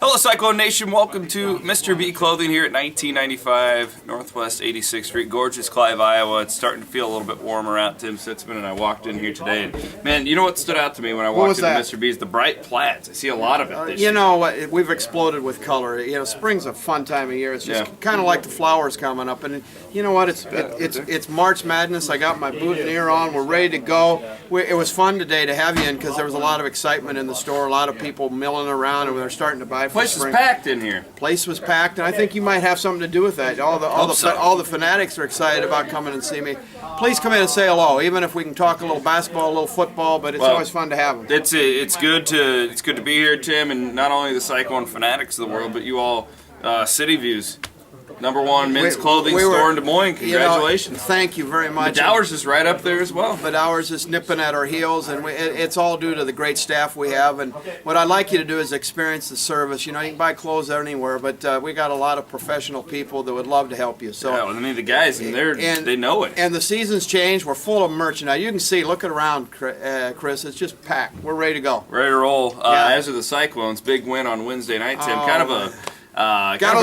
Hello, Cyclone Nation. Welcome to Mr. B Clothing here at 1995 Northwest 86th Street, gorgeous Clive, Iowa. It's starting to feel a little bit warmer out. Tim Sitzman and I walked in here today. And, man, you know what stood out to me when I walked into Mr. B's? The bright plaids. I see a lot of it this year. You know what? We've exploded with color. You know, spring's a fun time of year. It's just kind of like the flowers coming up. And you know what? It's March Madness. I got my boutonniere on. We're ready to go. It was fun today to have you in because there was a lot of excitement in the store. A lot of people milling around and they're starting to buy. Place was packed in here. Place was packed, and I think you might have something to do with that. All the fanatics are excited about coming and see me. Please come in and say hello, even if we can talk a little basketball, a little football. But it's always fun to have them. It's good to be here, Tim, and not only the Cyclone fanatics of the world, but you all, City Views. #1 men's clothing store in Des Moines. Congratulations. Thank you very much. Bedauer's is right up there as well. Bedauer's is nipping at our heels, and it's all due to the great staff we have. And what I'd like you to do is experience the service. You know, you can buy clothes anywhere, but we got a lot of professional people that would love to help you. So, yeah, well, I mean, the guys in there, they know it. And the season's changed. We're full of merch now. You can see, looking around, Chris, it's just packed. We're ready to go. Ready to roll. As are the Cyclones. Big win on Wednesday night, Tim. Kind of a... I got a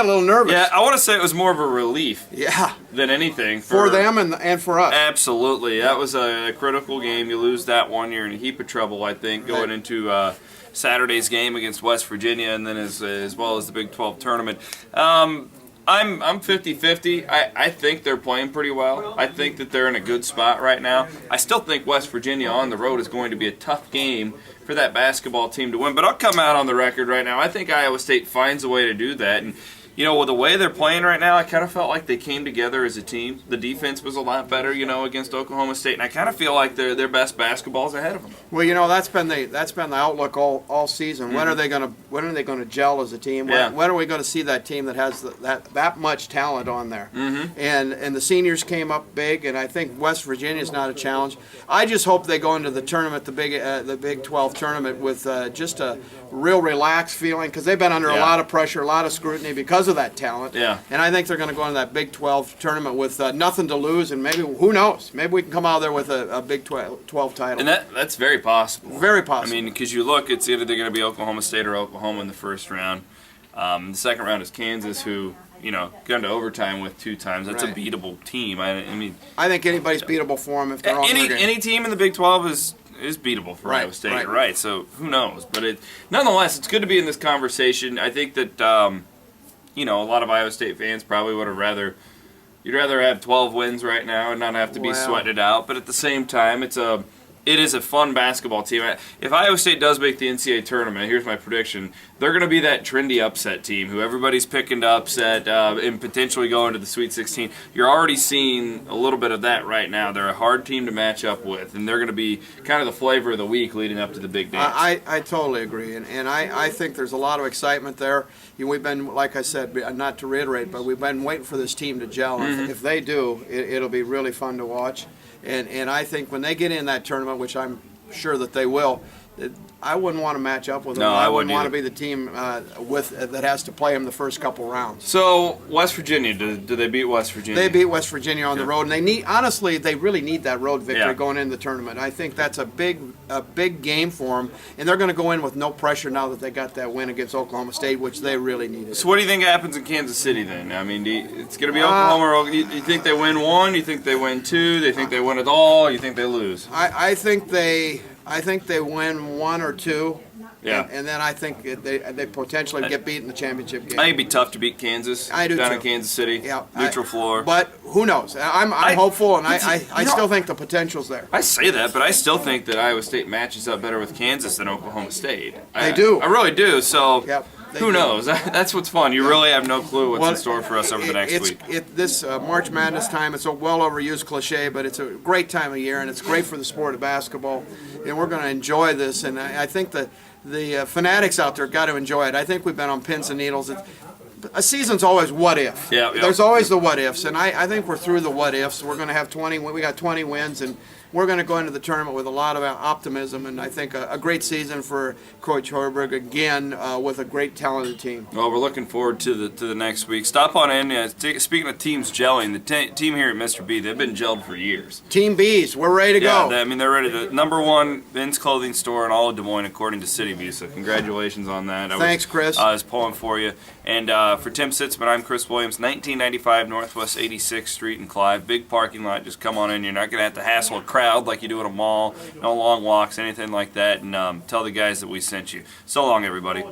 little nervous. Yeah, I want to say it was more of a relief. Yeah. Than anything for them and for us. Absolutely, that was a critical game. You lose that one, you're in a heap of trouble. I think going into Saturday's game against West Virginia, and then as well as the Big 12 tournament. I'm 50-50. I think they're playing pretty well. I think that they're in a good spot right now. I still think West Virginia on the road is going to be a tough game for that basketball team to win. But I'll come out on the record right now. I think Iowa State finds a way to do that. And, you know, with the way they're playing right now, I kind of felt like they came together as a team. The defense was a lot better, you know, against Oklahoma State, and I kind of feel like their best basketball is ahead of them. Well, you know, that's been the outlook all season. Mm-hmm. When are they going to gel as a team? When are we going to see that team that has that much talent on there? Mm-hmm. And the seniors came up big, and I think West Virginia is not a challenge. I just hope they go into the tournament, the Big 12 tournament, with just a real relaxed feeling, because they've been under a lot of pressure, a lot of scrutiny because of that talent. Yeah. And I think they're going to go into that Big 12 tournament with nothing to lose, and maybe, who knows, maybe we can come out there with a Big 12 title. And that's very possible. Very possible. I mean, because you look, it's either they're going to be Oklahoma State or Oklahoma in the first round. The second round is Kansas, who, you know, gone to overtime with 2 times. That's a beatable team. I mean, I think anybody's beatable for them if they're on their game. Any team in the Big 12 is beatable for Iowa State, right? So who knows? But nonetheless, it's good to be in this conversation. I think that you know, a lot of Iowa State fans probably would have you'd rather have 12 wins right now and not have to be sweated out. But at the same time, it is a fun basketball team. If Iowa State does make the NCAA tournament, here's my prediction: they're going to be that trendy upset team who everybody's picking to upset and potentially go into the Sweet 16. You're already seeing a little bit of that right now. They're a hard team to match up with, and they're going to be kind of the flavor of the week leading up to the big dance. I totally agree, and I think there's a lot of excitement there. We've been, like I said, not to reiterate, but we've been waiting for this team to gel. Mm-hmm. If they do, it'll be really fun to watch. And I think when they get in that tournament, which I'm sure that they will, I wouldn't want to match up with them. No, I wouldn't want to be the team that has to play them the first couple rounds. So West Virginia, do they beat West Virginia? They beat West Virginia on the road, and they really need that road victory going into the tournament. I think that's a big game for them, and they're going to go in with no pressure now that they got that win against Oklahoma State, which they really needed. So what do you think happens in Kansas City then? I mean, it's going to be Oklahoma. Or you think they win 1? You think they win 2? They think they win it all? You think they lose? I think they win 1 or 2. Yeah. And then I think they potentially get beat in the championship game. I think it'd be tough to beat Kansas. I do down too. in Kansas City. Yeah. Neutral floor. But who knows? I'm hopeful, and I still think the potential's there. I say that, but I still think that Iowa State matches up better with Kansas than Oklahoma State. They do. I really do. So who do. knows? That's what's fun. You really have no clue what's in store for us over the next week. This March Madness time, it's a well overused cliche, but it's a great time of year, and it's great for the sport of basketball. And we're going to enjoy this, and I think that the fanatics out there got to enjoy it. I think we've been on pins and needles. A season's always what if. Yeah. There's always the what ifs, and I think we're through the what ifs. We're going to have 20. We got 20 wins, and we're going to go into the tournament with a lot of optimism, and I think a great season for Coach Horberg again with a great talented team. Well, we're looking forward to the next week. Stop on in. Speaking of teams gelling, the team here at Mr. B, they've been gelled for years. Team B's, we're ready to go. I mean, they're ready. The #1 men's clothing store in all of Des Moines, according to City View. So congratulations on that. Thanks, Chris. I was pulling for you. And for Tim Sitzman, I'm Chris Williams, 1995 Northwest 86th Street in Clive. Big parking lot. Just come on in. You're not going to have to hassle a crowd like you do at a mall. No long walks, anything like that. And tell the guys that we sent you. So long, everybody.